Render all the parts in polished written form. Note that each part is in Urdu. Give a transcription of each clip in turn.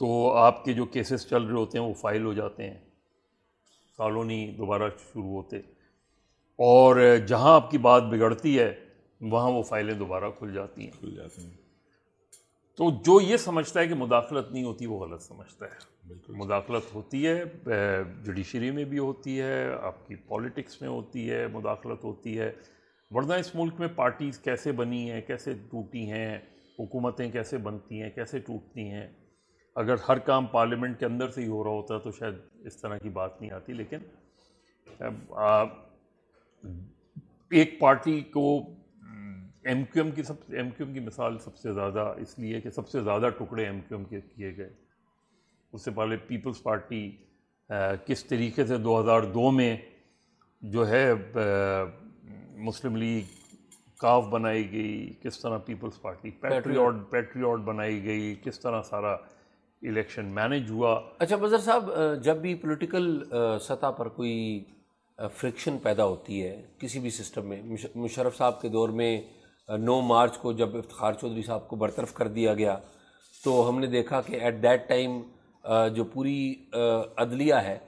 تو آپ کے جو کیسز چل رہے ہوتے ہیں وہ فائل ہو جاتے ہیں، سالوں نہیں دوبارہ شروع ہوتے، اور جہاں آپ کی بات بگڑتی ہے وہاں وہ فائلیں دوبارہ کھل جاتی ہیں۔ تو جو یہ سمجھتا ہے کہ مداخلت نہیں ہوتی وہ غلط سمجھتا ہے۔ مداخلت ہوتی ہے، جوڈیشری میں بھی ہوتی ہے، آپ کی پولیٹکس میں ہوتی ہے، مداخلت ہوتی ہے، ورنہ اس ملک میں پارٹیز کیسے بنی ہیں، کیسے ٹوٹی ہیں، حکومتیں کیسے بنتی ہیں، کیسے ٹوٹتی ہیں۔ اگر ہر کام پارلیمنٹ کے اندر سے ہی ہو رہا ہوتا تو شاید اس طرح کی بات نہیں آتی، لیکن ایک پارٹی کو ایم کیو ایم کی مثال سب سے زیادہ اس لیے کہ سب سے زیادہ ٹکڑے ایم کیو ایم کے کیے گئے۔ اس سے پہلے پیپلز پارٹی کس طریقے سے 2002 میں جو ہے مسلم لیگ کاف بنائی گئی، کس طرح پیپلز پارٹی پیٹریوٹ بنائی گئی، کس طرح سارا الیکشن مینیج ہوا۔ اچھا مظہر صاحب، جب بھی پولیٹیکل سطح پر کوئی فرکشن پیدا ہوتی ہے کسی بھی سسٹم میں، مشرف صاحب کے دور میں 9 مارچ کو جب افتخار چودھری صاحب کو برطرف کر دیا گیا تو ہم نے دیکھا کہ ایٹ دیٹ ٹائم جو پوری عدلیہ ہے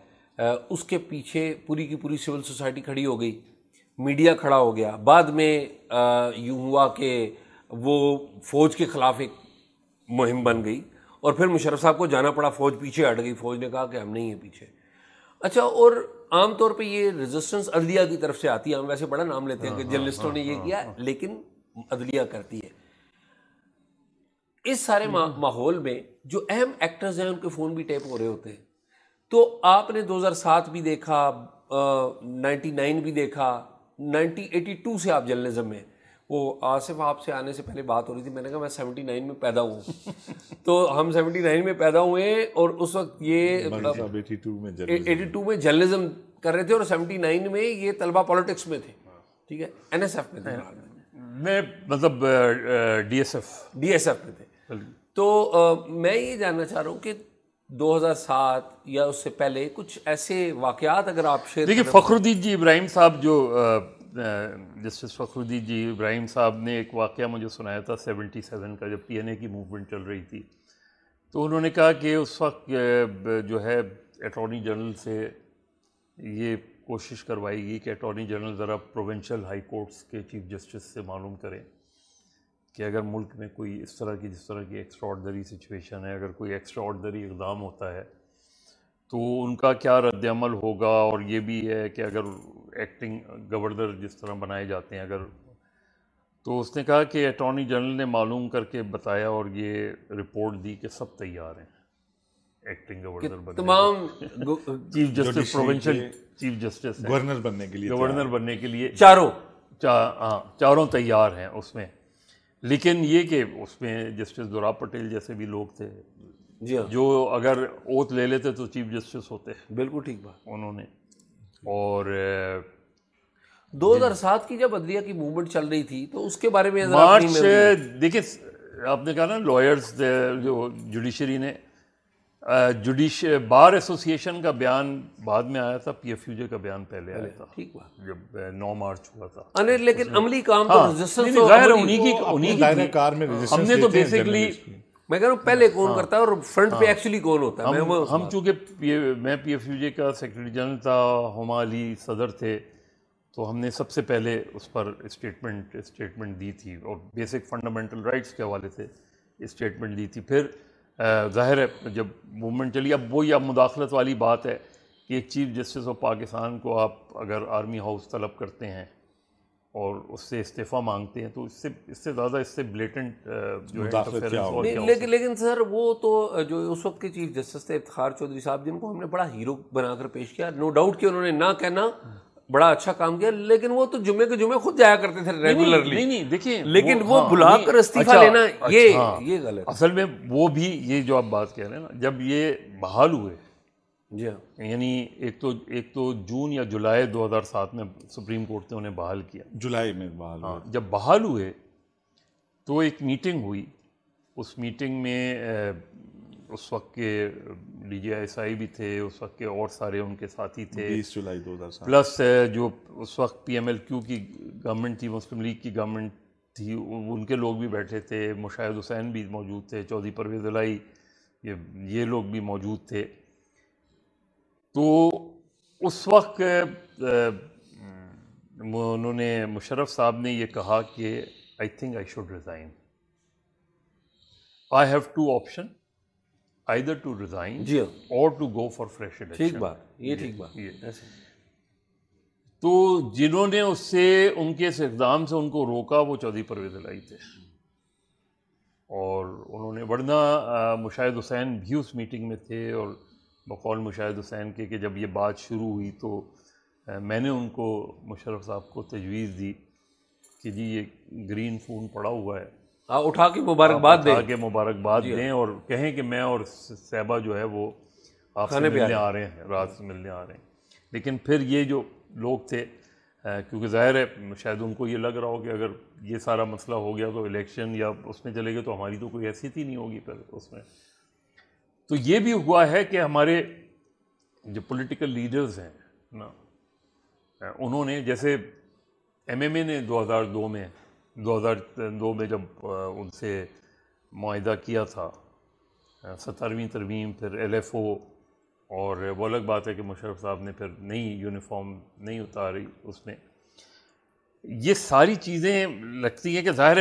اس کے پیچھے پوری کی پوری سول سوسائٹی کھڑی ہو گئی، میڈیا کھڑا ہو گیا۔ بعد میں یوں ہوا کہ وہ فوج کے خلاف ایک مہم بن گئی اور پھر مشرف صاحب کو جانا پڑا، فوج پیچھے ہٹ گئی، فوج نے کہا کہ ہم نہیں ہیں پیچھے۔ اچھا، اور عام طور پہ یہ ریزسٹنس عدلیہ کی طرف سے آتی ہے، ہم ویسے بڑا نام لیتے ہیں کہ جرنلسٹوں نے یہ کیا، لیکن عدلیہ کرتی ہے۔ اس سارے ماحول میں جو اہم ایکٹرز ہیں ان کے فون بھی ٹیپ ہو رہے ہوتے ہیں، تو آپ نے 2007 بھی دیکھا، 99 بھی دیکھا، 1982 سے آپ جرنلزم میں۔ وہ آصف آپ سے آنے سے پہلے بات ہو رہی تھی، میں نے کہا میں 79 میں پیدا ہوں تو ہم 79 میں پیدا ہوئے اور اس وقت یہ 82 میں جرنلزم کر رہے تھے اور 79 میں یہ طلبہ پالیٹکس میں تھے، ٹھیک ہے، این ایس ایف میں تھے، میں مطلب ڈی ایس ایف میں تھے۔ تو میں یہ جاننا چاہ رہا ہوں کہ 2007 یا اس سے پہلے کچھ ایسے واقعات اگر آپ شیئر دیکھیے، فخر الدین جی ابراہیم صاحب، جو جسٹس فخر الدین جی ابراہیم صاحب نے ایک واقعہ مجھے سنایا تھا 77 کا، جب ٹی این اے کی موومنٹ چل رہی تھی، تو انہوں نے کہا کہ اس وقت جو ہے اٹارنی جنرل سے یہ کوشش کروائی گئی کہ اٹارنی جنرل ذرا پروونشل ہائی کورٹس کے چیف جسٹس سے معلوم کریں کہ اگر ملک میں کوئی اس طرح کی جس طرح کی ایکسٹرا آرڈنری سچویشن ہے، اگر کوئی ایکسٹرا آرڈنری اقدام ہوتا ہے تو ان کا کیا رد عمل ہوگا، اور یہ بھی ہے کہ اگر ایکٹنگ گورنر جس طرح بنائے جاتے ہیں اگر، تو اس نے کہا کہ اٹارنی جنرل نے معلوم کر کے بتایا اور یہ رپورٹ دی کہ سب تیار ہیں ایکٹنگ گورنر بننے، تمام chief justice provincial chief justice governor بننے کے لیے چاروں تیار ہیں اس میں۔ لیکن یہ کہ اس میں جسٹس دورا پٹیل جیسے بھی لوگ تھے جو اگر اوتھ لے لیتے تو چیف جسٹس ہوتے۔ بالکل ٹھیک بات انہوں نے، اور 2007 کی جب عدلیہ کی موومنٹ چل رہی تھی تو اس کے بارے میں مارچ، دیکھیں آپ نے کہا نا لائرز جو جوڈیشری نے، بار ایسوسیشن کا بیان بعد میں آیا تھا، پی ایف یو جے کا بیان پہلے آیا تھا، ٹھیک بات، جب 9 مارچ ہوا تھا، لیکن عملی کام تو ریزسٹنس غیر انہی کی کار میں ہم نے تو بیسکلی، میں کہہ رہا ہوں پہلے کون کرتا ہے اور فرنٹ پہ ایکچولی کون ہوتا ہے۔ ہم چونکہ میں پی ایف یو جے کا سیکرٹری جنرل تھا، ہما علی صدر تھے، تو ہم نے سب سے پہلے اس پر اسٹیٹمنٹ دی تھی اور بیسک فنڈامنٹل رائٹس کے حوالے سے اسٹیٹمنٹ دی تھی۔ پھر ظاہر ہے جب موومنٹ چلی، اب وہی اب مداخلت والی بات ہے کہ ایک چیف جسٹس آف پاکستان کو آپ اگر آرمی ہاؤس طلب کرتے ہیں اور اس سے استعفیٰ مانگتے ہیں تو اس سے زیادہ اس سے بلیٹنٹ جو ہے، لیکن سر وہ تو جو اس وقت کے چیف جسٹس تھے افتخار چودھری صاحب، جن کو ہم نے بڑا ہیرو بنا کر پیش کیا، نو ڈاؤٹ کہ انہوں نے نہ کہنا بڑا اچھا کام کیا، لیکن وہ تو جمعے کے جمعے خود جایا کرتے تھے ریگولرلی، نہیں دیکھیں، لیکن وہ بلا کر استعفیٰ لینا یہ غلط۔ اصل میں وہ بھی یہ جو آپ بات کہہ رہے ہیں نا، جب یہ بحال ہوئے، جی ہاں، یعنی ایک تو جون یا جولائی 2007 میں سپریم کورٹ نے انہیں بحال کیا، جولائی میں بحال ہوئے، جب بحال ہوئے تو ایک میٹنگ ہوئی، اس میٹنگ میں اس وقت کے ڈی جی ایس آئی بھی تھے، اس وقت کے اور سارے ان کے ساتھی تھے، 20 جولائی 2007، پلس جو اس وقت پی ایم ایل کیو کی گورنمنٹ تھی، مسلم لیگ کی گورنمنٹ تھی، ان کے لوگ بھی بیٹھے تھے، مشاہد حسین بھی موجود تھے، چودھری پرویز الہی یہ لوگ بھی موجود تھے. تو اس وقت انہوں نے مشرف صاحب نے یہ کہا کہ I think I should resign. I have two option, either to resign or to go for fresh election. ٹھیک بات, یہ ٹھیک بات. تو جنہوں نے اس سے ان کے اس اقدام سے ان کو روکا وہ چودھری پرویز الہی تھے, اور انہوں نے, ورنہ مشاہد حسین بھی اس میٹنگ میں تھے, اور بقول مشاہد حسین کے کہ جب یہ بات شروع ہوئی تو میں نے ان کو, مشرف صاحب کو تجویز دی کہ جی یہ گرین فون پڑا ہوا ہے, اٹھا کے مبارکباد دیں, مبارکباد دیں اور کہیں کہ میں اور صاحبہ جو ہے وہ آپ سے ملنے آ رہے ہیں, رات سے ملنے آ رہے ہیں. لیکن پھر یہ جو لوگ تھے, کیونکہ ظاہر ہے شاید ان کو یہ لگ رہا ہو کہ اگر یہ سارا مسئلہ ہو گیا تو الیکشن یا اس میں چلے گئے تو ہماری تو کوئی حیثیت ہی نہیں ہوگی پھر اس میں. تو یہ بھی ہوا ہے کہ ہمارے جو پولیٹیکل لیڈرز ہیں نا, انہوں نے جیسے ایم ایم اے نے 2002 میں جب ان سے معاہدہ کیا تھا 17ویں ترمیم, پھر ایل ایف او, اور وہ الگ بات ہے کہ مشرف صاحب نے پھر نئی یونیفارم نہیں اتاری اس میں. یہ ساری چیزیں لگتی ہیں کہ ظاہر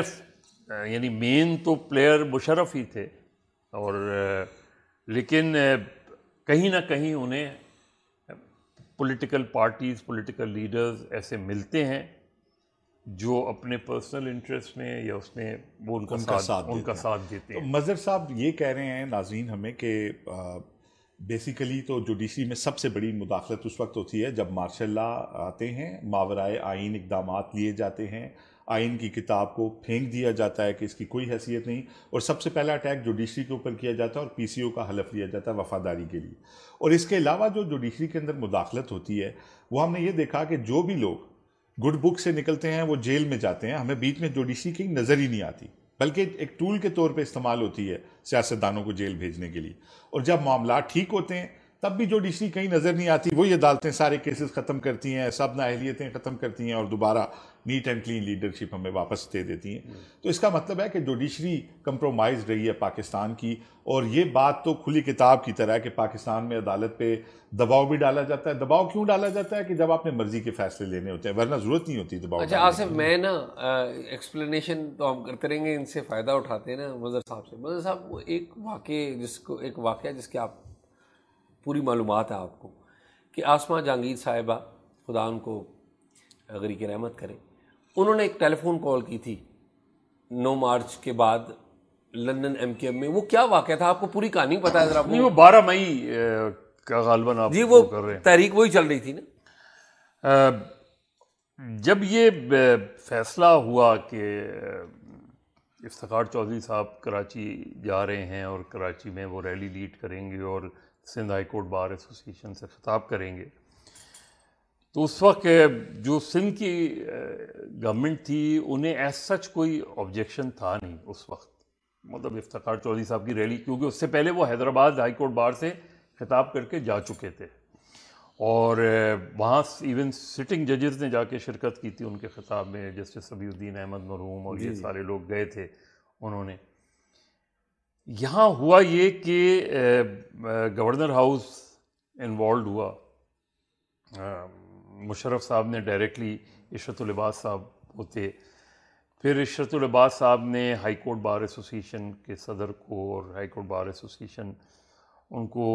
یعنی مین تو پلیئر مشرف ہی تھے, اور لیکن کہیں نہ کہیں انہیں پولیٹیکل پارٹیز, پولیٹیکل لیڈرز ایسے ملتے ہیں جو اپنے پرسنل انٹرسٹ میں یا اس میں وہ ان کا ساتھ دیتے ہیں. مظہر صاحب یہ کہہ رہے ہیں ناظرین ہمیں کہ بیسیکلی تو جوڈیشری میں سب سے بڑی مداخلت اس وقت ہوتی ہے جب مارشل لا آتے ہیں, ماورائے آئین اقدامات لیے جاتے ہیں, آئین کی کتاب کو پھینک دیا جاتا ہے کہ اس کی کوئی حیثیت نہیں, اور سب سے پہلا اٹیک جوڈیشری کے اوپر کیا جاتا ہے اور پی سی او کا حلف لیا جاتا ہے وفاداری کے لیے. اور اس کے علاوہ جو جوڈیشری کے اندر مداخلت ہوتی ہے وہ ہم نے یہ دیکھا کہ جو بھی لوگ گڈ بک سے نکلتے ہیں وہ جیل میں جاتے ہیں, ہمیں بیچ میں جوڈیشری کی نظر ہی نہیں آتی, بلکہ ایک ٹول کے طور پہ استعمال ہوتی ہے سیاستدانوں کو جیل بھیجنے کے لیے. اور جب معاملات ٹھیک ہوتے ہیں تب بھی جوڈیشری کہیں نظر نہیں آتی, وہی عدالتیں سارے کیسز ختم کرتی ہیں, سب نااہلیتیں ختم کرتی ہیں اور دوبارہ نیٹ اینڈ کلین لیڈرشپ ہمیں واپس دے دیتی ہیں. تو اس کا مطلب ہے کہ جوڈیشری کمپرومائز رہی ہے پاکستان کی, اور یہ بات تو کھلی کتاب کی طرح ہے کہ پاکستان میں عدالت پہ دباؤ بھی ڈالا جاتا ہے. دباؤ کیوں ڈالا جاتا ہے کہ جب آپ نے مرضی کے فیصلے لینے ہوتے ہیں, ورنہ ضرورت نہیں ہوتی دباؤ. اچھا آصف, میں نا ایکسپلینیشن تو ہم کرتے رہیں گے, ان سے فائدہ اٹھاتے ہیں نا مظہر صاحب سے. مظہر صاحب وہ ایک واقعہ جس کے آپ پوری معلومات ہے آپ کو, کہ آسمہ جہانگیر صاحبہ خدا ان کو غریق رحمت کرے, انہوں نے ایک ٹیلی فون کال کی تھی 9 مارچ کے بعد لندن ایم کیو ایم میں. وہ کیا واقعہ تھا, آپ کو پوری کہانی پتہ ہے ذرا؟ نہیں, وہ 12 مئی کا غالباً آپ جی وہ کر رہے ہیں, تحریک وہی چل رہی تھی نا. جب یہ فیصلہ ہوا کہ افتخار چودھری صاحب کراچی جا رہے ہیں اور کراچی میں وہ ریلی لیڈ کریں گے اور Sindh high court bar association سے خطاب کریں گے, تو اس وقت جو سندھ کی گورنمنٹ تھی انہیں ایز سچ کوئی آبجیکشن تھا نہیں اس وقت, مطلب افتخار چودھری صاحب کی ریلی, کیونکہ اس سے پہلے وہ حیدرآباد ہائی کورٹ بار سے خطاب کر کے جا چکے تھے, اور وہاں ایون سٹنگ ججز نے جا کے شرکت کی تھی ان کے خطاب میں, جسٹس صبیح الدین احمد مرحوم اور یہ سارے لوگ گئے تھے انہوں نے. یہاں ہوا یہ کہ گورنر ہاؤس انوالوڈ ہوا, مشرف صاحب نے ڈائریکٹلی عشرت العباس صاحب ہوتے, پھر عشرت العباس صاحب نے ہائی کورٹ بار ایسوسیشن کے صدر کو اور ہائی کورٹ بار ایسوسیشن ان کو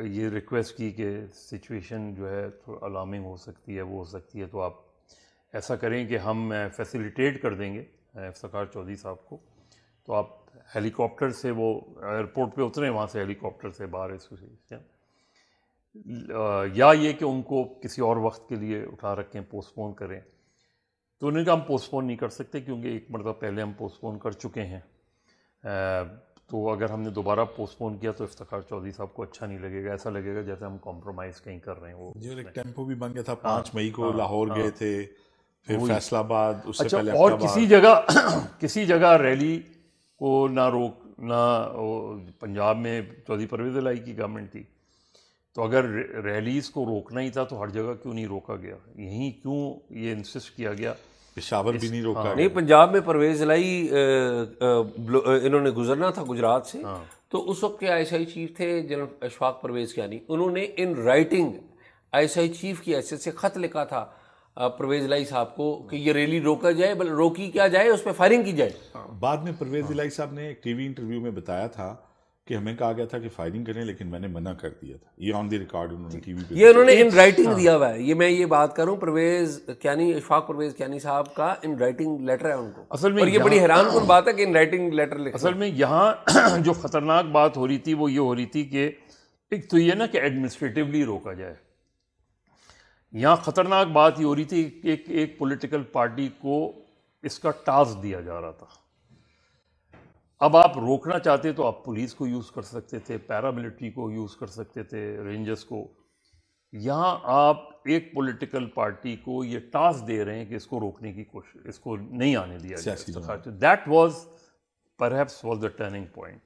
یہ ریکویسٹ کی کہ سچویشن جو ہے تھوڑا الارمنگ ہو سکتی ہے, وہ ہو سکتی ہے, تو آپ ایسا کریں کہ ہم فیسیلیٹیٹ کر دیں گے افتخار چودھری صاحب کو, تو آپ ہیلی کاپٹر سے وہ ایئرپورٹ پہ اتریں, وہاں سے ہیلی کاپٹر سے بار ایسوسیشن, یا یہ کہ ان کو کسی اور وقت کے لیے اٹھا رکھیں, پوسٹ پون کریں. تو انہوں نے کہا ہم پوسٹ پون نہیں کر سکتے کیونکہ ایک مرتبہ پہلے ہم پوسٹ پون کر چکے ہیں, تو اگر ہم نے دوبارہ پوسٹ پون کیا تو افتخار چودھری صاحب کو اچھا نہیں لگے گا, ایسا لگے گا جیسے ہم کمپرومائز کہیں کر رہے ہیں. وہ جو ایک ٹیمپو بھی بن گیا تھا, 5 مئی کو لاہور گئے تھے, پھر فیصل آباد, اس سے پہلے اور کسی جگہ ریلی کو نہ پنجاب میں چودھری پرویز الہی کی گورنمنٹ تھی, تو اگر ریلیز کو روکنا ہی تھا تو ہر جگہ کیوں نہیں روکا گیا, یہیں کیوں یہ انسسٹ کیا گیا پشاور بھی نہیں روکا. نہیں پنجاب میں پرویز الہی انہوں نے گزرنا تھا گجرات سے, تو اس وقت کے آئی ایس آئی چیف تھے جنرل اشفاق پرویز کیانی, انہوں نے in writing I S I chief کی حیثیت سے خط لکھا تھا پرویز الہی صاحب کو کہ یہ ریلی روکا جائے, بلکہ روکی کیا جائے, اس پہ فائرنگ کی جائے. بعد میں پرویز الہی صاحب نے ایک ٹی وی انٹرویو میں بتایا تھا کہ ہمیں کہا گیا تھا کہ فائرنگ کریں, لیکن میں نے منع کر دیا تھا. یہ آن دی ریکارڈ انہوں نے ٹی وی پہ, یہ انہوں نے ان رائٹنگ دیا ہوا ہے. یہ میں یہ بات کروں پرویز کیانی, اشفاق پرویز کیانی صاحب کا ان رائٹنگ لیٹر ہے ان کو, اصل میں, اور یہ بڑی حیران کن بات ہے کہ ان رائٹنگ لیٹر لکھا. اصل میں یہاں جو خطرناک بات ہو رہی تھی وہ یہ ہو رہی تھی کہ ایک تو یہ نا کہ ایڈمنسٹریٹولی روکا جائے. یہاں خطرناک بات یہ ہو رہی تھی کہ ایک پولیٹیکل پارٹی کو اس کا ٹاسک دیا جا رہا تھا. اب آپ روکنا چاہتے تو آپ پولیس کو یوز کر سکتے تھے, پیراملٹری کو یوز کر سکتے تھے, رینجرز کو. یہاں آپ ایک پولیٹیکل پارٹی کو یہ ٹاسک دے رہے ہیں کہ اس کو روکنے کی کوشش, اس کو نہیں آنے دیا جائے. That was perhaps was the turning point.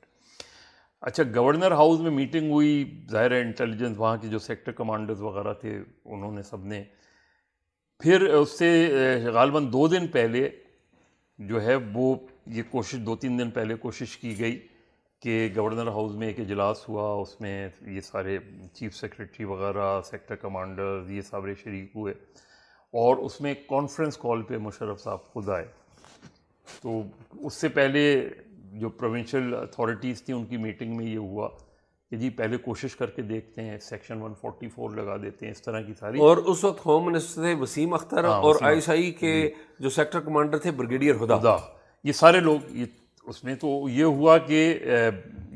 اچھا, گورنر ہاؤس میں میٹنگ ہوئی, ظاہر ہے انٹیلیجنس وہاں کے جو سیکٹر کمانڈرز وغیرہ تھے انہوں نے سب نے, پھر اس سے غالباً 2 دن پہلے جو ہے وہ یہ کوشش 2-3 دن پہلے کوشش کی گئی کہ گورنر ہاؤس میں ایک اجلاس ہوا, اس میں یہ سارے چیف سیکریٹری وغیرہ, سیکٹر کمانڈرز, یہ سارے شریک ہوئے, اور اس میں ایک کانفرنس کال پہ مشرف صاحب خود آئے. تو اس سے پہلے جو پروونشل اتھارٹیز تھیں ان کی میٹنگ میں یہ ہوا کہ جی پہلے کوشش کر کے دیکھتے ہیں, سیکشن 144 لگا دیتے ہیں, اس طرح کی ساری. اور اس وقت ہوم منسٹر تھے وسیم اختر, اور آئی ایس آئی کے جو سیکٹر کمانڈر تھے بریگیڈیئر ہدا. یہ سارے لوگ اس میں تو یہ ہوا کہ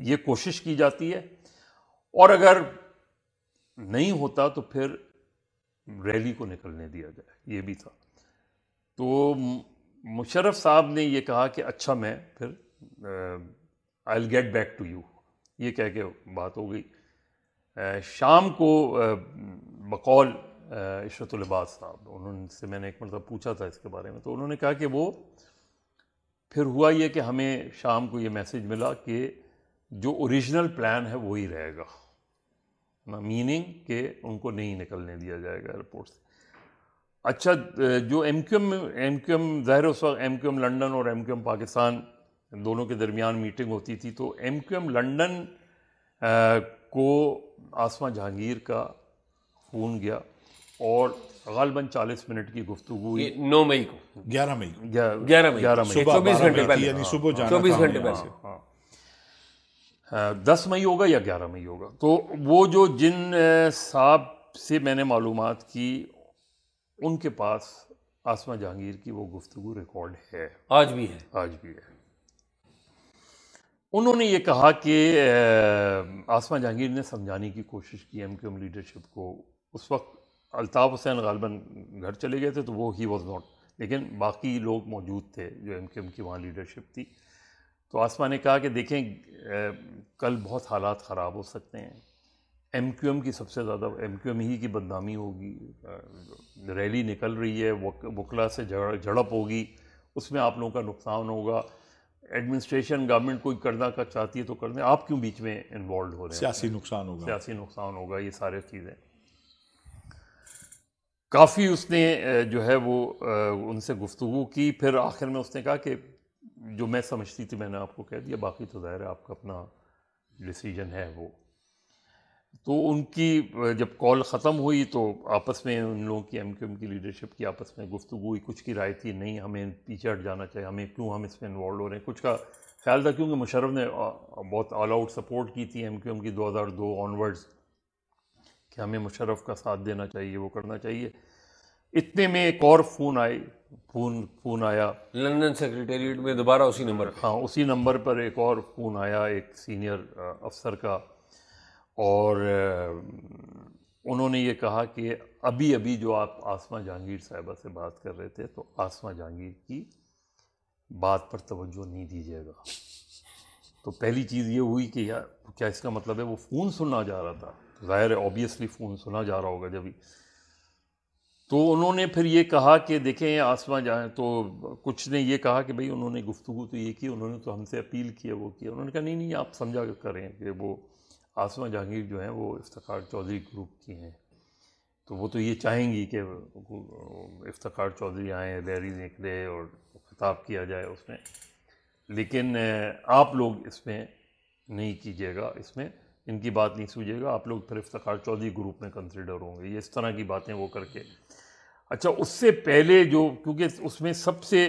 یہ کوشش کی جاتی ہے, اور اگر نہیں ہوتا تو پھر ریلی کو نکلنے دیا جائے, یہ بھی تھا. تو مشرف صاحب نے یہ کہا کہ اچھا میں پھر I will get back to you, یہ کہہ کے بات ہو گئی. شام کو بقول عشرت العباد صاحب, انہوں سے میں نے ایک مرتبہ پوچھا تھا اس کے بارے میں, تو انہوں نے کہا کہ وہ پھر ہوا یہ کہ ہمیں شام کو یہ میسج ملا کہ جو اوریجنل پلان ہے وہی رہے گا, میننگ کہ ان کو نہیں نکلنے دیا جائے گا ایئرپورٹ سے. اچھا, جو ایم کیو ایم ظاہر اس وقت ایم کیو ایم لنڈن اور ایم کیو ایم پاکستان دونوں کے درمیان میٹنگ ہوتی تھی, تو ایم کیو ایم لنڈن کو آسما جہانگیر کا فون گیا, اور غالباً 40 منٹ کی گفتگو ہوئی. 9 مئی کو, 11 مئی کو, 11 مئی 24 گھنٹے پہلے, یعنی صبح جانا 24 گھنٹے پہلے. 10 مئی ہوگا یا 11 مئی ہوگا. تو وہ جو جن صاحب سے میں نے معلومات کی, ان کے پاس آسما جہانگیر کی وہ گفتگو ریکارڈ ہے, آج بھی ہے. انہوں نے یہ کہا کہ آسما جہانگیر نے سمجھانے کی کوشش کی ایم کیو ایم لیڈرشپ کو. اس وقت الطاف حسین غالباً گھر چلے گئے تھے, تو وہ ہی واز ناٹ, لیکن باقی لوگ موجود تھے جو ایم کیو ایم کی وہاں لیڈرشپ تھی. تو آسما نے کہا کہ دیکھیں کل بہت حالات خراب ہو سکتے ہیں, ایم کیو ایم کی سب سے زیادہ ایم کیو ایم ہی کی بدنامی ہوگی, ریلی نکل رہی ہے, وکلا سے جھڑپ ہوگی, اس میں آپ لوگوں کا نقصان ہوگا. ایڈمنسٹریشن گورنمنٹ کوئی کرنا کا چاہتی ہے تو کر دیں, آپ کیوں بیچ میں انوالوڈ ہو رہے ہیں, سیاسی نقصان ہوگا, یہ سارے چیزیں. کافی اس نے جو ہے وہ ان سے گفتگو کی. پھر آخر میں اس نے کہا کہ جو میں سمجھتی تھی میں نے آپ کو کہہ دیا, باقی تو ظاہر ہے آپ کا اپنا ڈیسیجن ہے وہ. تو ان کی جب کال ختم ہوئی تو آپس میں ان لوگوں کی ایم کیو ایم کی لیڈرشپ کی آپس میں گفتگو ہوئی. کچھ کی رائے تھی نہیں ہمیں پیچھے ہٹ جانا چاہیے, ہمیں کیوں ہم اس میں انوالو ہو رہے ہیں. کچھ کا خیال تھا کیونکہ مشرف نے بہت آل آؤٹ سپورٹ کی تھی ایم کیو ایم کی 2002 آنورڈز, کہ ہمیں مشرف کا ساتھ دینا چاہیے, وہ کرنا چاہیے. اتنے میں ایک اور فون آیا لندن سیکریٹریٹ میں دوبارہ اسی نمبر, ہاں اسی نمبر پر ایک اور فون آیا ایک سینئر افسر کا, اور انہوں نے یہ کہا کہ ابھی جو آپ آسما جہانگیر صاحبہ سے بات کر رہے تھے, تو آسما جہانگیر کی بات پر توجہ نہیں دیجیے گا. تو پہلی چیز یہ ہوئی کہ یار کیا اس کا مطلب ہے وہ فون سننا جا رہا تھا, ظاہر ہے آبویسلی فون سنا جا رہا ہوگا جبھی. تو انہوں نے پھر یہ کہا کہ دیکھیں آسما جہاں, تو کچھ نے یہ کہا کہ بھئی انہوں نے گفتگو تو یہ کی, انہوں نے تو ہم سے اپیل کیا, وہ کیا. انہوں نے کہا نہیں آپ سمجھا کریں کہ وہ آسما جہانگیر جو ہیں وہ افتخار چودھری گروپ کی ہیں, تو وہ تو یہ چاہیں گی کہ افتخار چودھری آئیں، ریلی نکلے اور خطاب کیا جائے اس میں، لیکن آپ لوگ اس میں نہیں کیجیے گا، اس میں ان کی بات نہیں سوجے گا، آپ لوگ پھر افتخار چودھری گروپ میں کنسیڈر ہوں گے، یہ اس طرح کی باتیں وہ کر کے. اچھا اس سے پہلے جو، کیونکہ اس میں سب سے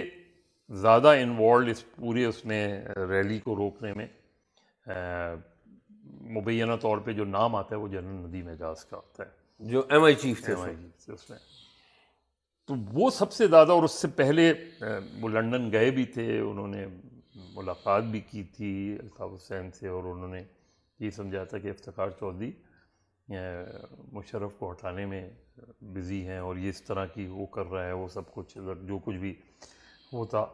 زیادہ انوالوڈ اس پورے اس میں ریلی کو روکنے میں مبینہ طور پہ جو نام آتا ہے وہ جنرل ندیم اعجاز کا آتا ہے، جو ایم آئی چیف تھے اس میں. تو وہ سب سے زیادہ، اور اس سے پہلے وہ لنڈن گئے بھی تھے، انہوں نے ملاقات بھی کی تھی الطاف حسین سے، اور انہوں نے یہ سمجھا تھا کہ افتخار چودھری مشرف کو ہٹانے میں بزی ہیں، اور یہ اس طرح کی وہ کر رہا ہے، وہ سب کچھ جو کچھ بھی ہوتا.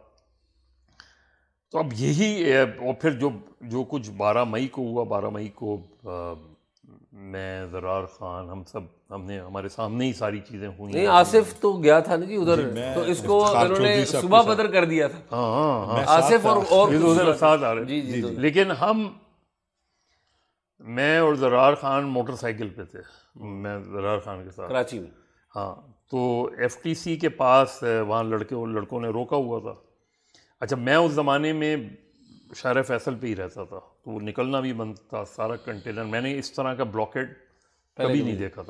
تو اب یہی، اور پھر جو کچھ 12 مئی کو ہوا، 12 مئی کو میں، زرار خان، ہم نے ہمارے سامنے ہی ساری چیزیں ہوئی. نہیں آصف تو گیا تھا نا جی ادھر، تو اس کو انہوں نے صبح بدر کر دیا تھا. ہاں آصف اور ادھر ساتھ آ رہے. جی. لیکن میں اور زرار خان موٹر سائیکل پہ تھے، میں زرار خان کے ساتھ کراچی میں. ہاں، تو ایف ٹی سی کے پاس وہاں لڑکوں نے روکا ہوا تھا. اچھا میں اس زمانے میں شارع فیصل پہ ہی رہتا تھا، تو وہ نکلنا بھی بند تھا، سارا کنٹینر. میں نے اس طرح کا بلاکیڈ کبھی نہیں دیکھا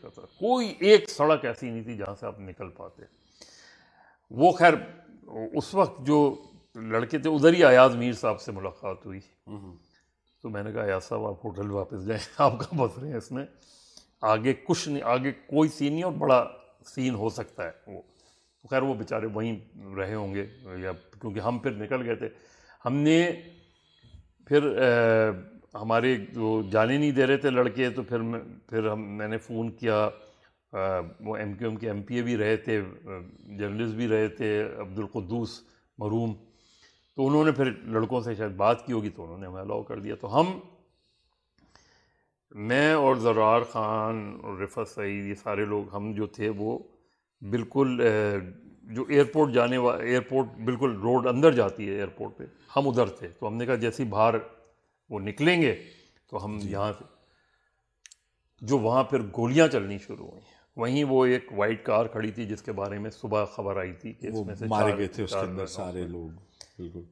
تھا. کوئی ایک سڑک ایسی نہیں تھی جہاں سے آپ نکل پاتے. وہ خیر اس وقت جو لڑکے تھے ادھر ہی ایاز میر صاحب سے ملاقات ہوئی، تو میں نے کہا ایاز صاحب آپ ہوٹل واپس جائیں، آپ کہاں بس رہے ہیں اس میں، آگے کچھ نہیں، آگے کوئی سین نہیں، اور بڑا سین ہو سکتا ہے. وہ تو خیر وہ بیچارے وہیں رہے ہوں گے، یا کیونکہ ہم پھر نکل گئے تھے. ہم نے پھر ہمارے جو جانے نہیں دے رہے تھے لڑکے، تو پھر میں نے فون کیا، وہ ایم کیو ایم کے ایم پی اے بھی رہے تھے، جرنلسٹ بھی رہے تھے، عبدالقدوس مرحوم، تو انہوں نے پھر لڑکوں سے شاید بات کی ہوگی، تو انہوں نے ہمیں الاؤ کر دیا. تو میں اور زرار خان اور رفعت سعید، یہ سارے لوگ ہم جو تھے وہ بالکل جو ایئرپورٹ بالکل روڈ اندر جاتی ہے ایئرپورٹ پہ، ہم ادھر تھے. تو ہم نے کہا جیسے باہر وہ نکلیں گے تو ہم یہاں سے، جو وہاں پھر گولیاں چلنی شروع ہوئیں. وہیں وہ ایک وائٹ کار کھڑی تھی جس کے بارے میں صبح خبر آئی تھی کہ اس میں سے مارے گئے تھے، اس کے اندر سارے لوگ. بالکل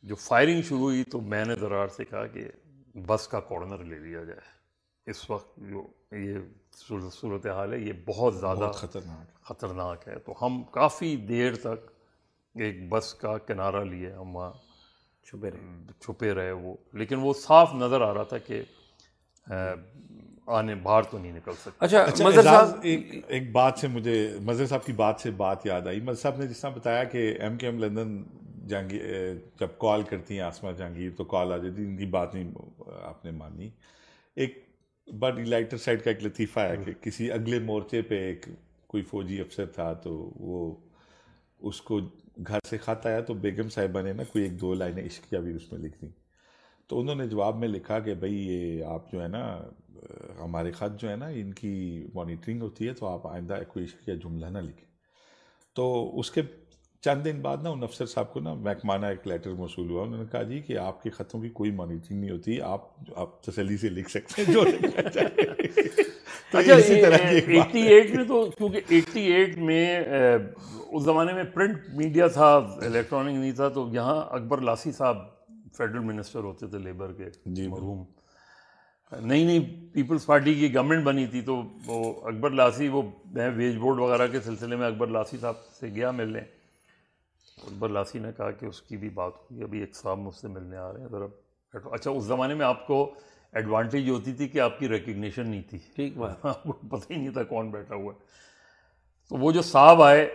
جو فائرنگ شروع ہوئی تو میں نے زرار سے کہا کہ بس کا کارنر لے لیا جائے. اس وقت جو یہ صورتحال ہے یہ بہت زیادہ خطرناک ہے. تو ہم کافی دیر تک ایک بس کا کنارہ لیے، ہم وہاں چھپے رہے وہ، لیکن وہ صاف نظر آ رہا تھا کہ آنے باہر تو نہیں نکل سکتے. اچھا مظہر صاحب، ایک بات سے مجھے مظہر صاحب کی بات سے بات یاد آئی. مظہر صاحب نے جس طرح بتایا کہ ایم کے ایم لندن جب کال کرتی ہیں آسما جہانگیر تو کال آ جاتی، ان کی بات نہیں آپ نے مانی. ایک بڑی لائٹر سائڈ کا ایک لطیفہ ہے کہ کسی اگلے مورچے پہ ایک کوئی فوجی افسر تھا، تو وہ اس کو گھر سے خط آیا، تو بیگم صاحبہ نے نا کوئی 1-2 لائنیں عشقیہ بھی اس میں لکھ دیں. تو انہوں نے جواب میں لکھا کہ بھائی یہ آپ جو ہے نا، ہمارے خط جو ہے نا ان کی مانیٹرنگ ہوتی ہے، تو آپ آئندہ کوئی عشقیہ جملہ نہ لکھیں. تو اس کے چند دن بعد نا ان افسر صاحب کو نا محکمانہ ایک لیٹر موصول ہوا. انہوں نے کہا جی کہ آپ کے خطوں کی کوئی مانیٹرنگ نہیں ہوتی، آپ تسلی سے لکھ سکتے ہیں جو لکھنا چاہیے. اچھا 88 میں تو، کیونکہ 88 میں اس زمانے میں پرنٹ میڈیا تھا، الیکٹرانک نہیں تھا، تو یہاں اکبر لاسی صاحب فیڈرل منسٹر ہوتے تھے لیبر کے، مرحوم. نئی پیپلز پارٹی کی گورنمنٹ بنی تھی، تو وہ اکبر لاسی، وہ میں ویج بورڈ وغیرہ کے سلسلے میں اکبر لاسی صاحب سے گیا ملنے. اکبر لاسی نے کہا کہ اس کی بھی بات ہوئی، ابھی ایک صاحب مجھ سے ملنے آ رہے ہیں ذرا. اچھا اس زمانے میں آپ کو ایڈوانٹیج ہوتی تھی کہ آپ کی ریکگنیشن نہیں تھی، ٹھیک بات، آپ کو پتہ ہی نہیں تھا کون بیٹھا ہوا ہے. تو وہ جو صاحب آئے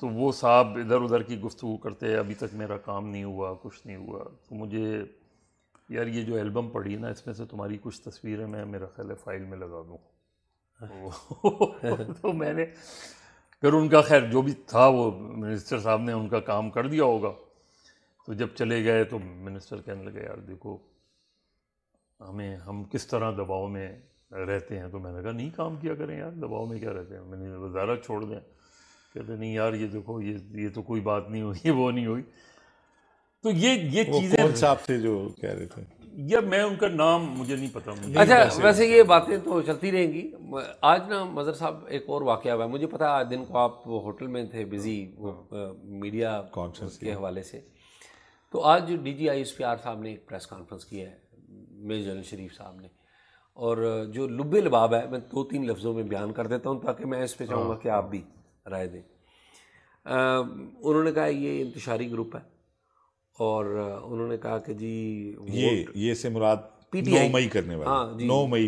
تو وہ صاحب ادھر ادھر کی گفتگو کرتے، ابھی تک میرا کام نہیں ہوا، کچھ نہیں ہوا. تو مجھے یار یہ جو البم پڑھی نا، اس میں سے تمہاری کچھ تصویریں میں میرا خیال ہے فائل میں لگا دوں. تو میں نے پھر ان کا خیر جو بھی تھا وہ منسٹر صاحب نے ان کا کام کر دیا ہوگا. تو جب چلے گئے تو منسٹر کہنے لگے یار دیکھو ہم کس طرح دباؤ میں رہتے ہیں. تو میں نے کہا نہیں کام کیا کریں یار، دباؤ میں کیا رہتے ہیں، میں نے وزارت چھوڑ دیں. کہتے نہیں یار یہ دیکھو یہ تو کوئی بات نہیں ہوئی، وہ نہیں ہوئی. تو یہ چیزیں کون صاحب تھے جو کہہ رہے تھے؟ یا میں ان کا نام مجھے نہیں پتا. اچھا ویسے یہ باتیں تو چلتی رہیں گی. آج نا مظہر صاحب ایک اور واقعہ ہوا ہے, مجھے پتا آج دن کو آپ ہوٹل میں تھے بزی میڈیا کے حوالے سے, تو آج D G I S P R صاحب نے ایک پریس کانفرنس کی ہے, میجر جنرل شریف صاحب نے, اور جو لب لباب ہے میں 2-3 لفظوں میں بیان کر دیتا ہوں تاکہ میں اس پہ چاہوں گا کہ آپ بھی رائے دیں. انہوں نے کہا یہ انتشاری گروپ ہے, اور انہوں نے کہا کہ جی یہ سے مراد پی ٹی آئی 9 مئی کرنے والے. ہاں جی 9 مئی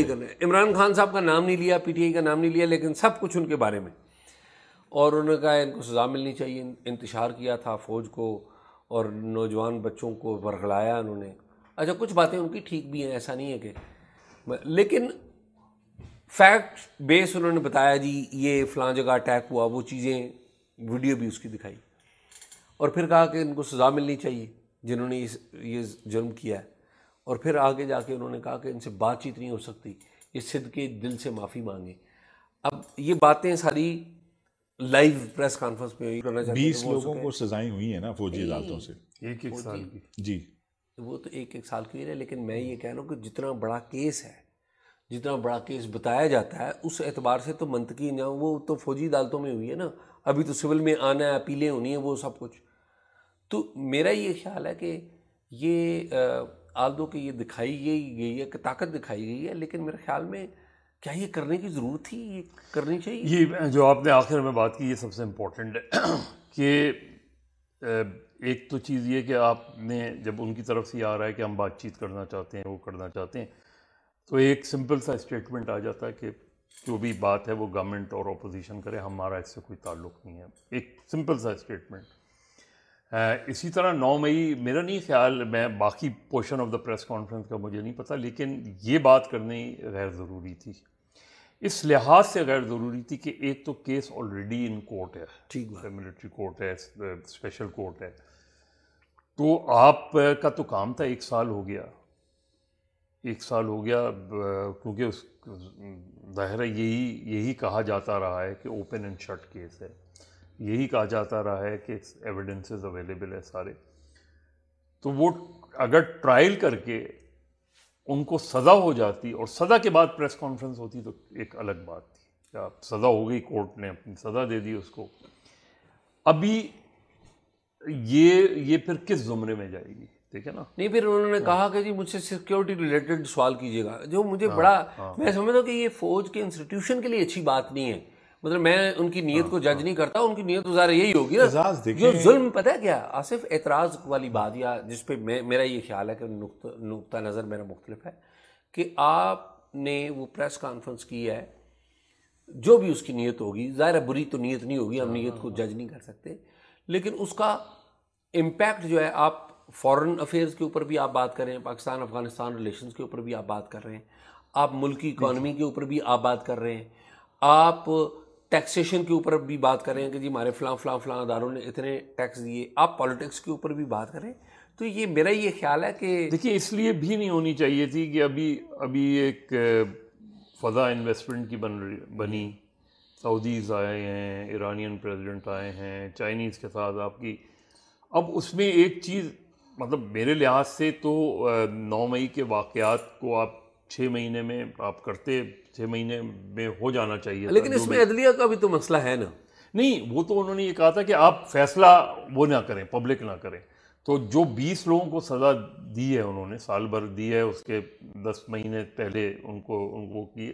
کرنے. عمران خان صاحب کا نام نہیں لیا, پی ٹی آئی کا نام نہیں لیا, لیکن سب کچھ ان کے بارے میں. اور انہوں نے کہا ان کو سزا ملنی چاہیے, انتشار کیا تھا فوج کو اور نوجوان بچوں کو ورغلایا انہوں نے. اچھا کچھ باتیں ان کی ٹھیک بھی ہیں, ایسا نہیں ہے کہ, لیکن فیکٹ بیس انہوں نے بتایا جی یہ فلاں جگہ اٹیک ہوا, وہ چیزیں ویڈیو بھی اس کی دکھائی, اور پھر کہا کہ ان کو سزا ملنی چاہیے جنہوں نے یہ جرم کیا ہے. اور پھر آگے جا کے انہوں نے کہا کہ ان سے بات چیت نہیں ہو سکتی, یہ صدقے دل سے معافی مانگے. اب یہ باتیں ساری لائیو پریس کانفرنس میں 20 لوگوں کو سزائیں ہوئی ہیں نا فوجی عدالتوں سے, 1 سال کی. جی وہ تو 1 سال کی ہے, لیکن میں یہ کہہ رہا ہوں کہ جتنا بڑا کیس ہے, جتنا بڑا کیس بتایا جاتا ہے, اس اعتبار سے تو منطقی نہ وہ تو فوجی عدالتوں میں ہوئی ہے نا, ابھی تو سول میں آنا ہے, اپیلیں ہونی ہیں, وہ سب کچھ. تو میرا یہ خیال ہے کہ یہ آلدو کہ یہ دکھائی گئی ہے کہ طاقت دکھائی گئی ہے, لیکن میرے خیال میں کیا یہ کرنے کی ضرورت تھی, یہ کرنی چاہیے. یہ جو آپ نے آخر میں بات کی یہ سب سے امپورٹنٹ ہے کہ ایک تو چیز یہ کہ آپ نے جب ان کی طرف سے آ رہا ہے کہ ہم بات چیت کرنا چاہتے ہیں, وہ کرنا چاہتے ہیں, تو ایک سمپل سا اسٹیٹمنٹ آ جاتا ہے کہ جو بھی بات ہے وہ گورنمنٹ اور اپوزیشن کرے, ہمارا اس سے کوئی تعلق نہیں ہے. ایک سمپل سا اسٹیٹمنٹ. اسی طرح 9 مئی میرا نہیں خیال, میں باقی portion of the press conference کا مجھے نہیں پتہ, لیکن یہ بات کرنی غیر ضروری تھی. اس لحاظ سے غیر ضروری تھی کہ ایک تو کیس آلریڈی ان کورٹ ہے, ٹھیک ہے, ملٹری کورٹ ہے, اسپیشل کورٹ ہے, تو آپ کا تو کام تھا. 1 سال ہو گیا, 1 سال ہو گیا, کیونکہ اس ظاہر ہے یہی کہا جاتا رہا ہے کہ اوپن اینڈ شٹ کیس ہے, یہی کہا جاتا رہا ہے کہ ایویڈنسز اویلیبل ہے سارے. تو وہ اگر ٹرائل کر کے ان کو سزا ہو جاتی اور سزا کے بعد پریس کانفرنس ہوتی تو ایک الگ بات تھی. کیا سزا ہو گئی, کورٹ نے اپنی سزا دے دی اس کو. ابھی یہ پھر کس زمرے میں جائے گی, ٹھیک ہے نا. نہیں پھر انہوں نے کہا کہ جی مجھ سے سیکیورٹی ریلیٹڈ سوال کیجیے گا, جو مجھے بڑا میں سمجھتا ہوں کہ یہ فوج کے انسٹیٹیوشن کے لیے اچھی بات نہیں ہے. مطلب میں ان کی نیت کو جج نہیں کرتا, ان کی نیت تو ظاہر یہی ہوگی نا. جو ظلم پتہ ہے کیا آصف, اعتراض والی بات, یا جس پہ میرا یہ خیال ہے کہ نقطہ نظر میرا مختلف ہے, کہ آپ نے وہ پریس کانفرنس کی ہے, جو بھی اس کی نیت ہوگی, ظاہر بری تو نیت نہیں ہوگی, ہم نیت کو جج نہیں کر سکتے, لیکن اس کا امپیکٹ جو ہے, آپ فارن افیئرز کے اوپر بھی آپ بات کر رہے ہیں, پاکستان افغانستان ریلیشنز کے اوپر بھی آپ بات کر رہے ہیں, آپ ملکی اکانومی کے اوپر بھی آپ بات کر رہے ہیں, آپ ٹیکسیشن کے اوپر بھی بات کر رہے ہیں کہ جی ہمارے فلاں اداروں نے اتنے ٹیکس دیے, آپ پالیٹکس کے اوپر بھی بات کریں. تو یہ میرا یہ خیال ہے کہ دیکھیے اس لیے بھی نہیں ہونی چاہیے تھی کہ ابھی ایک فضا انویسٹمنٹ کی بنی, سعودیز آئے ہیں, ایرانین پریزیڈنٹ آئے ہیں, چائنیز کے ساتھ آپ کی. اب اس میں ایک چیز مطلب میرے لحاظ سے تو 9 مئی کے واقعات کو آپ 6 مہینے میں آپ کرتے, 6 مہینے میں ہو جانا چاہیے. لیکن اس میں عدلیہ کا بھی تو مسئلہ ہے نا. نہیں, وہ تو انہوں نے یہ کہا تھا کہ آپ فیصلہ وہ نہ کریں, پبلک نہ کریں. تو جو 20 لوگوں کو سزا دی ہے, انہوں نے سال بھر دی ہے, اس کے 10 مہینے پہلے ان کو کی.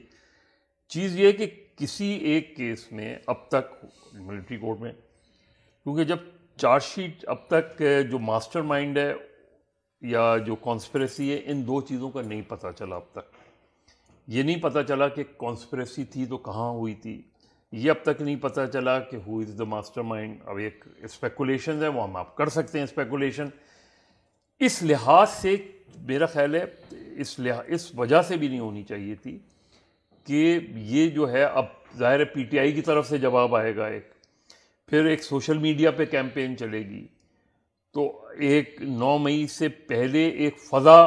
چیز یہ کہ کسی ایک کیس میں اب تک ملٹری کورٹ میں, کیونکہ جب چارج شیٹ اب تک جو ماسٹر مائنڈ ہے یا جو کانسپریسی ہے, ان 2 چیزوں کا نہیں پتہ چلا. اب تک یہ نہیں پتہ چلا کہ کانسپریسی تھی تو کہاں ہوئی تھی, یہ اب تک نہیں پتہ چلا کہ ہو از دا ماسٹر مائنڈ. اب ایک اسپیکولیشن ہے, وہ ہم آپ کر سکتے ہیں اسپیکولیشن. اس لحاظ سے میرا خیال ہے اس وجہ سے بھی نہیں ہونی چاہیے تھی کہ یہ جو ہے, اب ظاہر ہے پی ٹی آئی کی طرف سے جواب آئے گا, پھر ایک سوشل میڈیا پہ کیمپین چلے گی, تو ایک 9 مئی سے پہلے ایک فضا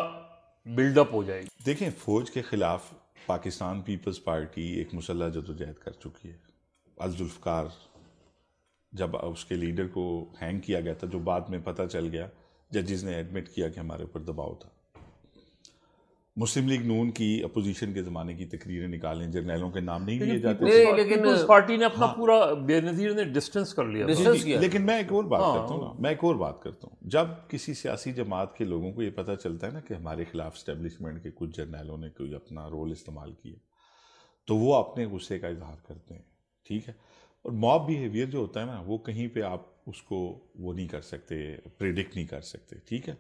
بلڈ اپ ہو جائے گی. دیکھیں فوج کے خلاف پاکستان پیپلز پارٹی ایک مسلح جدوجہد کر چکی ہے. ذوالفقار جب اس کے لیڈر کو ہینگ کیا گیا تھا, جو بعد میں پتہ چل گیا, ججز نے ایڈمٹ کیا کہ ہمارے اوپر دباؤ تھا, مسلم لیگ نون کی اپوزیشن کے زمانے کی تقریریں نکالیں، جرنیلوں کے نام نہیں لیے جاتے، لیکن پیپلز پارٹی نے اپنا پورا بے نظیر نے ڈسٹنس کر لیا. لیکن میں ایک اور بات کرتا ہوں نا، میں ایک اور بات کرتا ہوں، جب کسی سیاسی جماعت کے لوگوں کو یہ پتہ چلتا ہے نا کہ ہمارے خلاف اسٹیبلشمنٹ کے کچھ جرنیلوں نے کوئی اپنا رول استعمال کیا، تو وہ اپنے غصے کا اظہار کرتے ہیں، ٹھیک ہے. اور موب بیہیویئر جو ہوتا ہے نا، وہ کہیں پہ آپ اس کو وہ نہیں کر سکتے، پریڈکٹ نہیں کر سکتے، ٹھیک ہے.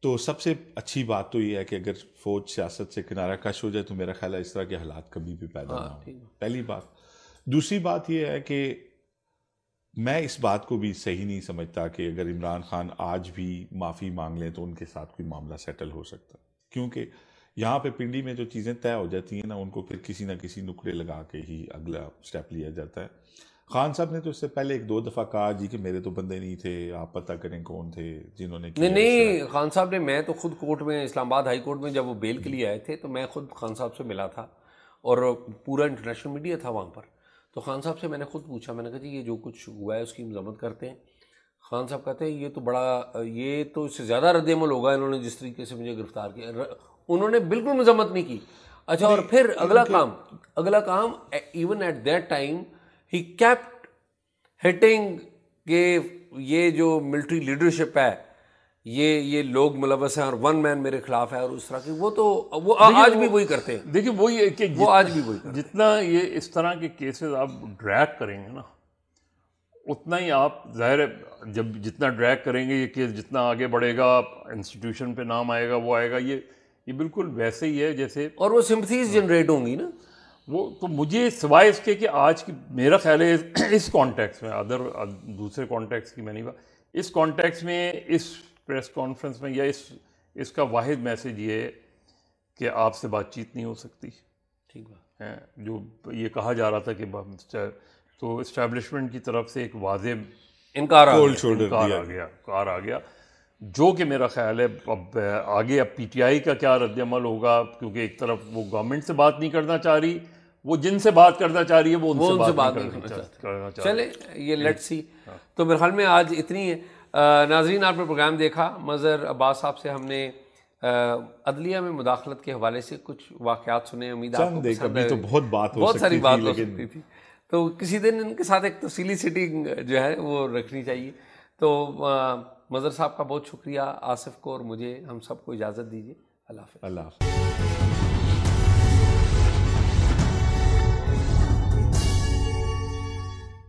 تو سب سے اچھی بات تو یہ ہے کہ اگر فوج سیاست سے کنارہ کش ہو جائے تو میرا خیال ہے اس طرح کے حالات کبھی بھی پیدا نہ ہوں، پہلی بات. دوسری بات یہ ہے کہ میں اس بات کو بھی صحیح نہیں سمجھتا کہ اگر عمران خان آج بھی معافی مانگ لیں تو ان کے ساتھ کوئی معاملہ سیٹل ہو سکتا ہے، کیونکہ یہاں پہ پنڈی میں جو چیزیں طے ہو جاتی ہیں نا، ان کو پھر کسی نہ کسی نکڑے لگا کے ہی اگلا سٹیپ لیا جاتا ہے. خان صاحب نے تو اس سے پہلے ایک دو دفعہ کہا جی کہ میرے تو بندے نہیں تھے، آپ پتہ کریں کون تھے جنہوں نے کیا. نہیں خان صاحب نے، میں تو خود کورٹ میں، اسلام آباد ہائی کورٹ میں جب وہ بیل کے لیے آئے تھے تو میں خود خان صاحب سے ملا تھا، اور پورا انٹرنیشنل میڈیا تھا وہاں پر. تو خان صاحب سے میں نے خود پوچھا، میں نے کہا جی یہ جو کچھ ہوا ہے اس کی مذمت کرتے ہیں. خان صاحب کہتے ہیں یہ تو بڑا، یہ تو اس سے زیادہ رد عمل ہوگا انہوں نے جس طریقے سے مجھے گرفتار کیا. انہوں نے بالکل مذمت نہیں کی. اچھا، اور پھر اگلا کام ایون ایٹ دیٹ ٹائم ہی کیپٹ ہٹنگ کہ یہ جو ملٹری لیڈرشپ ہے یہ لوگ ملوث ہیں اور ون مین میرے خلاف ہے اور اس طرح کی، وہ آج بھی وہی کرتے ہیں. دیکھیں وہی ہے کہ وہ آج بھی وہی کرتے ہیں. جتنا یہ اس طرح کے کیسز آپ ڈریگ کریں گے نا، اتنا ہی آپ ظاہر ہے جب جتنا ڈریگ کریں گے یہ کیس جتنا آگے بڑھے گا، انسٹیٹیوشن پہ نام آئے گا، وہ آئے گا. یہ بالکل ویسے ہی ہے جیسے، اور وہ سمپتھیز جنریٹ ہوں گی نا. وہ تو مجھے سوائے اس کے کہ آج کی میرا خیال ہے اس کانٹیکس میں، دوسرے کانٹیکس کی میں نہیں بات، اس کانٹیکس میں اس پریس کانفرنس میں یا اس کا واحد میسج یہ ہے کہ آپ سے بات چیت نہیں ہو سکتی. ٹھیک ہے، جو یہ کہا جا رہا تھا کہ تو اسٹیبلشمنٹ کی طرف سے ایک واضح انکار آ گیا، جو کہ میرا خیال ہے اب آگے اب پی ٹی آئی کا کیا رد عمل ہوگا، کیونکہ ایک طرف وہ گورنمنٹ سے بات نہیں کرنا چاہ رہی، وہ جن سے بات کرنا چاہ رہی ہے وہ ان سے بات نہیں کرنا چاہتی. چلے یہ لیٹ سی. تو میرے خیال میں آج اتنی ہے. ناظرین، آپ نے پروگرام دیکھا. مظہر عباس صاحب سے ہم نے عدلیہ میں مداخلت کے حوالے سے کچھ واقعات سنے. امید آپ کو پسند ہے. تو بہت ساری بات ہو سکتی تھی، تو کسی دن ان کے ساتھ ایک تفصیلی سیٹنگ جو ہے وہ رکھنی چاہیے. تو مظہر صاحب کا بہت شکریہ. آصف کو اور مجھے، ہم سب کو اجازت دیجیے. اللہ حافظ.